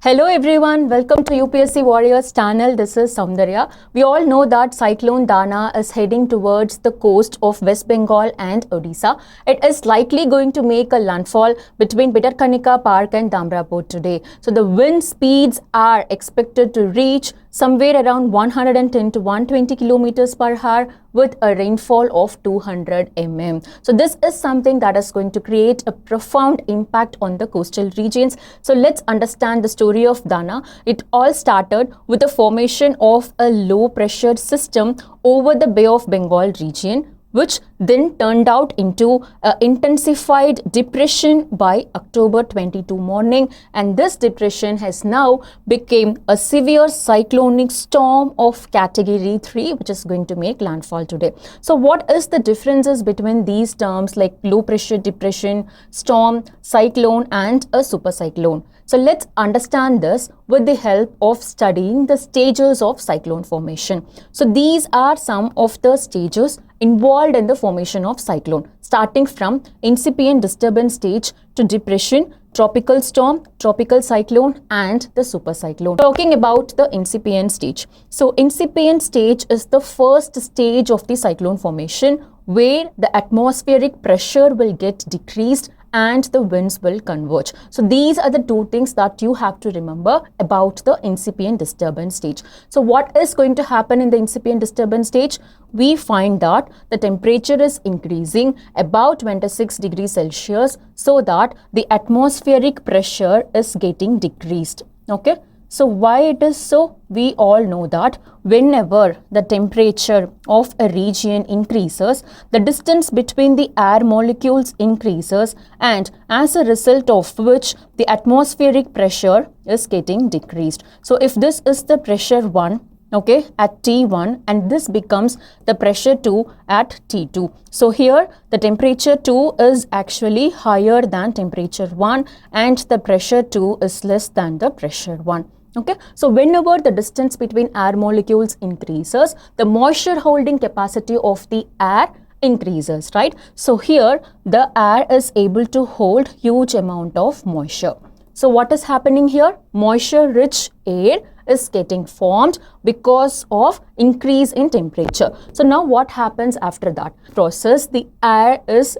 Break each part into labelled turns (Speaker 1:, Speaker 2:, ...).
Speaker 1: Hello everyone, welcome to UPSC Warriors channel. This is Soundarya. We all know that Cyclone Dana is heading towards the coast of West Bengal and Odisha. It is likely going to make a landfall between Bhitarkanika Park and Damrapur today. So the wind speeds are expected to reach somewhere around 110 to 120 kilometers per hour with a rainfall of 200 mm. So this is something that is going to create a profound impact on the coastal regions. So let's understand the story of Dana. It all started with the formation of a low pressure system over the Bay of Bengal region, which then turned out into an intensified depression by October 22 morning, and this depression has now become a severe cyclonic storm of category 3, which is going to make landfall today. So what is the differences between these terms like low pressure depression, storm, cyclone and a supercyclone? So let's understand this with the help of studying the stages of cyclone formation. So these are some of the stages involved in the formation of cyclone, starting from incipient disturbance stage to depression, tropical storm, tropical cyclone and the supercyclone. Talking about the incipient stage. So incipient stage is the first stage of the cyclone formation where the atmospheric pressure will get decreased and the winds will converge. So these are the two things that you have to remember about the incipient disturbance stage. So what is going to happen in the incipient disturbance stage? We find that the temperature is increasing about 26 degrees Celsius so that the atmospheric pressure is getting decreased. Okay. So why it is so? We all know that whenever the temperature of a region increases, the distance between the air molecules increases, and as a result of which the atmospheric pressure is getting decreased. So if this is the pressure 1, okay, at T1, and this becomes the pressure 2 at T2. So here the temperature 2 is actually higher than temperature 1 and the pressure 2 is less than the pressure 1. Okay, so whenever the distance between air molecules increases, the moisture holding capacity of the air increases, right? So here the air is able to hold huge amount of moisture. So what is happening here? Moisture rich air is getting formed because of increase in temperature. So now what happens after that process? The air is,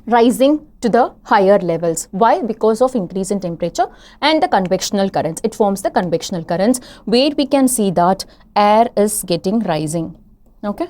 Speaker 1: rising to the higher levels. Why? Because of increase in temperature and the convectional currents. It forms the convectional currents where we can see that air is getting rising. Okay.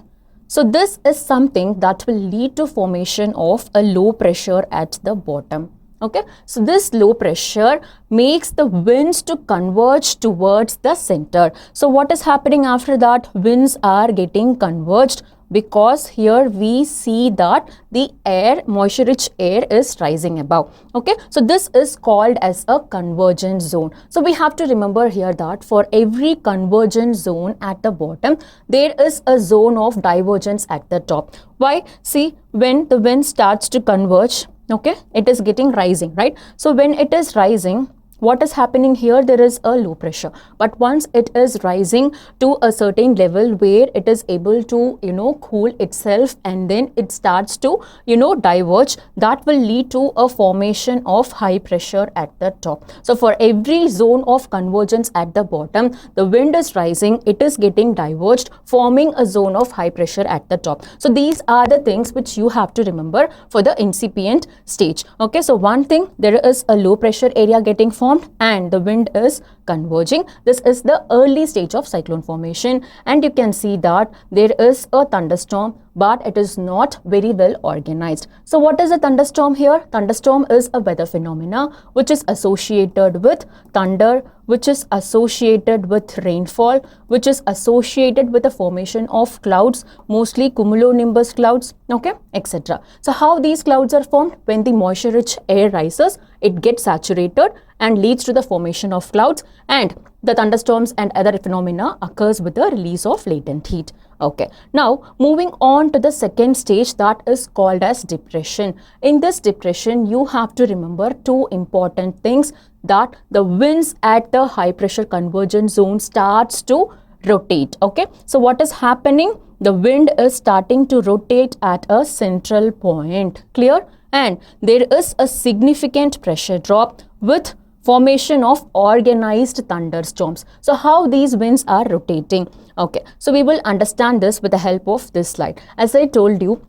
Speaker 1: So this is something that will lead to formation of a low pressure at the bottom. Okay. So this low pressure makes the winds to converge towards the center. So what is happening after that? Winds are getting converged because here we see that the air, moisture rich air is rising above. Okay, so this is called as a convergence zone. So we have to remember here that for every convergence zone at the bottom, there is a zone of divergence at the top. Why? See, when the wind starts to converge, okay, it is getting rising, right? So when it is rising, what is happening here? There is a low pressure, but once it is rising to a certain level where it is able to cool itself and then it starts to diverge, that will lead to a formation of high pressure at the top. So for every zone of convergence at the bottom, the wind is rising, it is getting diverged, forming a zone of high pressure at the top. So these are the things which you have to remember for the incipient stage. Okay, so one thing, there is a low pressure area getting formed and the wind is converging. This is the early stage of cyclone formation, and you can see that there is a thunderstorm, but it is not very well organized. So what is a thunderstorm here? Thunderstorm is a weather phenomena which is associated with thunder, which is associated with rainfall, which is associated with the formation of clouds, mostly cumulonimbus clouds, okay, etc. So how these clouds are formed? When the moisture rich air rises, it gets saturated and leads to the formation of clouds, and the thunderstorms and other phenomena occurs with the release of latent heat. Okay, now moving on to the second stage, that is called as depression. In this depression, you have to remember two important things, that the winds at the high pressure convergence zone starts to rotate. Okay, so what is happening? The wind is starting to rotate at a central point. Clear? And there is a significant pressure drop with formation of organized thunderstorms. So how these winds are rotating. Okay, so we will understand this with the help of this slide. As I told you,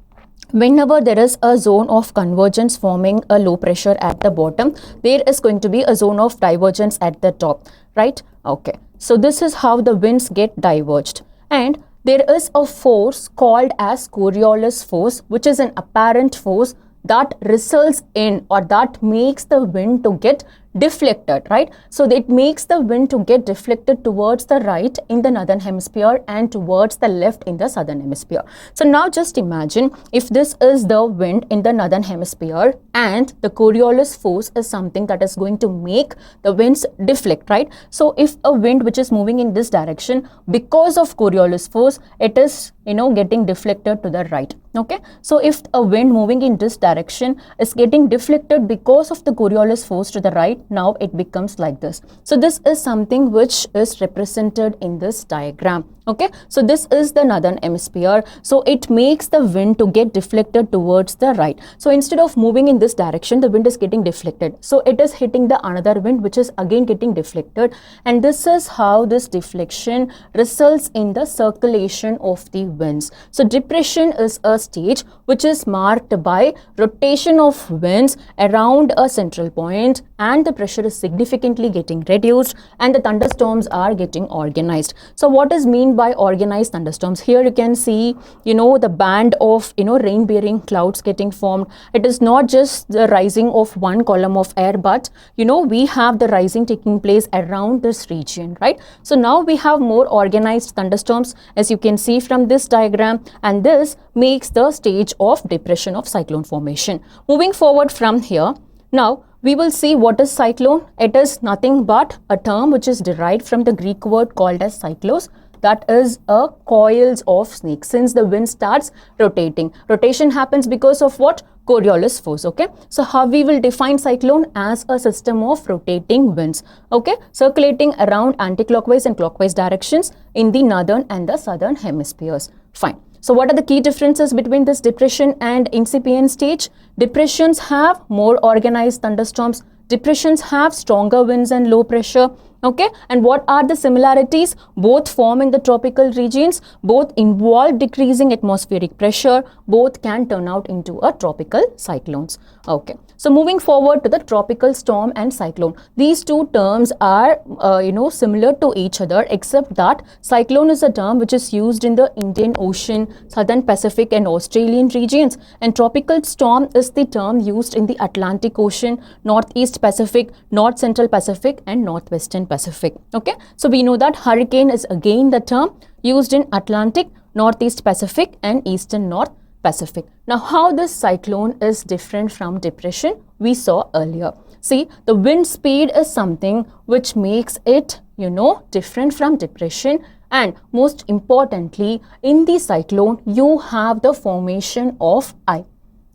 Speaker 1: whenever there is a zone of convergence forming a low pressure at the bottom, there is going to be a zone of divergence at the top, right? Okay, so this is how the winds get diverged. And there is a force called as Coriolis force, which is an apparent force that results in, or that makes the wind to get deflected, right? So it makes the wind to get deflected towards the right in the northern hemisphere and towards the left in the southern hemisphere. So now just imagine if this is the wind in the northern hemisphere and the Coriolis force is something that is going to make the winds deflect, right? So if a wind which is moving in this direction, because of Coriolis force, it is getting deflected to the right. Okay, so if a wind moving in this direction is getting deflected because of the Coriolis force to the right, now it becomes like this. So this is something which is represented in this diagram. Okay, so this is the northern hemisphere, so it makes the wind to get deflected towards the right. So instead of moving in this direction, the wind is getting deflected, so it is hitting the another wind which is again getting deflected, and this is how this deflection results in the circulation of the winds. So depression is a stage which is marked by rotation of winds around a central point, and the pressure is significantly getting reduced and the thunderstorms are getting organized. So what is mean by organized thunderstorms? Here you can see the band of rain bearing clouds getting formed. It is not just the rising of one column of air, but we have the rising taking place around this region, right? So now we have more organized thunderstorms, as you can see from this diagram, and this makes the stage of depression of cyclone formation. Moving forward from here, now we will see what is cyclone. It is nothing but a term which is derived from the Greek word called as cyclos, that is a coils of snakes. Since the wind starts rotating, rotation happens because of what? Coriolis force. Okay, so how we will define cyclone? As a system of rotating winds, okay, circulating around anti-clockwise and clockwise directions in the northern and the southern hemispheres. Fine. So what are the key differences between this depression and incipient stage? Depressions have more organized thunderstorms. Depressions have stronger winds and low pressure. Okay, and what are the similarities? Both form in the tropical regions, both involve decreasing atmospheric pressure, both can turn out into a tropical cyclones. Okay, so moving forward to the tropical storm and cyclone. These two terms are similar to each other, except that cyclone is a term which is used in the Indian Ocean, Southern Pacific and Australian regions, and tropical storm is the term used in the Atlantic Ocean, Northeast Pacific, North Central Pacific and Northwestern Pacific. Okay, so we know that hurricane is again the term used in Atlantic, Northeast Pacific and Eastern North Pacific. Now how this cyclone is different from depression, we saw earlier. See, the wind speed is something which makes it different from depression, and most importantly in the cyclone you have the formation of eye.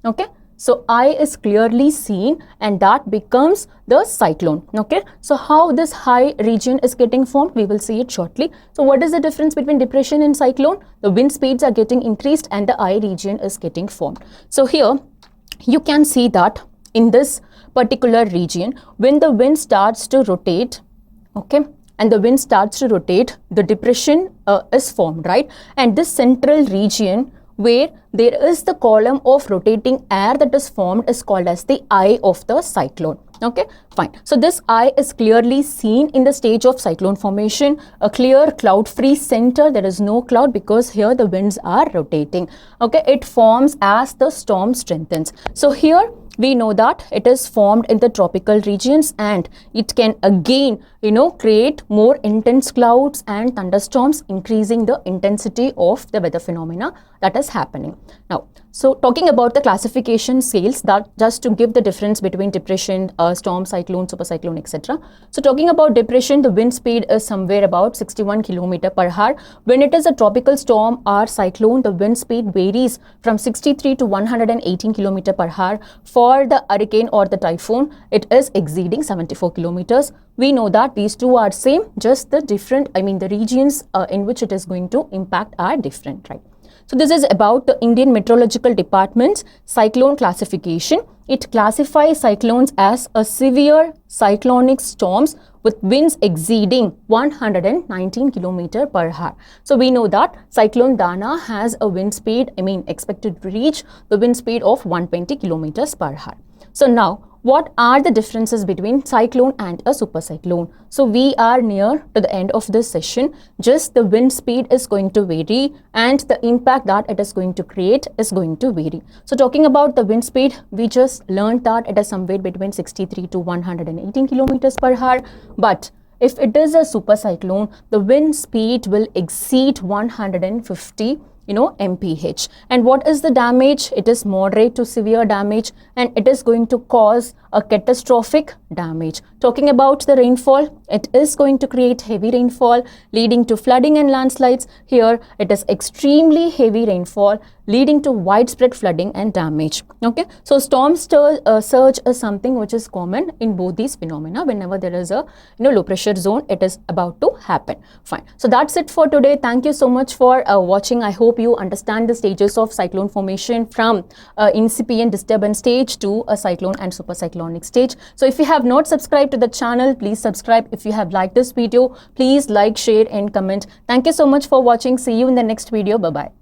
Speaker 1: Okay, so eye is clearly seen and that becomes the cyclone. Okay, so how this high region is getting formed, we will see it shortly. So what is the difference between depression and cyclone? The wind speeds are getting increased and the eye region is getting formed. So here you can see that in this particular region, when the wind starts to rotate, okay, and the wind starts to rotate, the depression is formed, right? And this central region where there is the column of rotating air that is formed is called as the eye of the cyclone. Okay, fine. So this eye is clearly seen in the stage of cyclone formation. A clear cloud-free center, there is no cloud because here the winds are rotating. Okay, it forms as the storm strengthens. So here we know that it is formed in the tropical regions and it can again create more intense clouds and thunderstorms, increasing the intensity of the weather phenomena that is happening. Now, so talking about the classification scales, that just to give the difference between depression, storm, cyclone, supercyclone, etc. So talking about depression, the wind speed is somewhere about 61 km per hour. When it is a tropical storm or cyclone, the wind speed varies from 63 to 118 km per hour. For the hurricane or the typhoon, it is exceeding 74 kilometers. We know that these two are same, just the different, the regions in which it is going to impact are different, right? So this is about the Indian Meteorological Department's cyclone classification. It classifies cyclones as a severe cyclonic storms with winds exceeding 119 km per hour. So we know that Cyclone Dana has a wind speed, expected to reach the wind speed of 120 km per hour. So now, what are the differences between cyclone and a supercyclone? So we are near to the end of this session. Just the wind speed is going to vary and the impact that it is going to create is going to vary. So talking about the wind speed, we just learned that it is somewhere between 63 to 118 kilometers per hour. But if it is a supercyclone, the wind speed will exceed 150 mph. And what is the damage? It is moderate to severe damage, and it is going to cause a catastrophic damage. Talking about the rainfall, it is going to create heavy rainfall leading to flooding and landslides. Here it is extremely heavy rainfall leading to widespread flooding and damage. Okay, so storm surge is something which is common in both these phenomena. Whenever there is a low pressure zone, it is about to happen. Fine. So that's it for today. Thank you so much for watching. I hope you understand the stages of cyclone formation from incipient disturbance stage to a cyclone and supercyclonic stage. So if you have not subscribed to the channel, please subscribe. If you have liked this video, please like, share and comment. Thank you so much for watching. See you in the next video. Bye bye.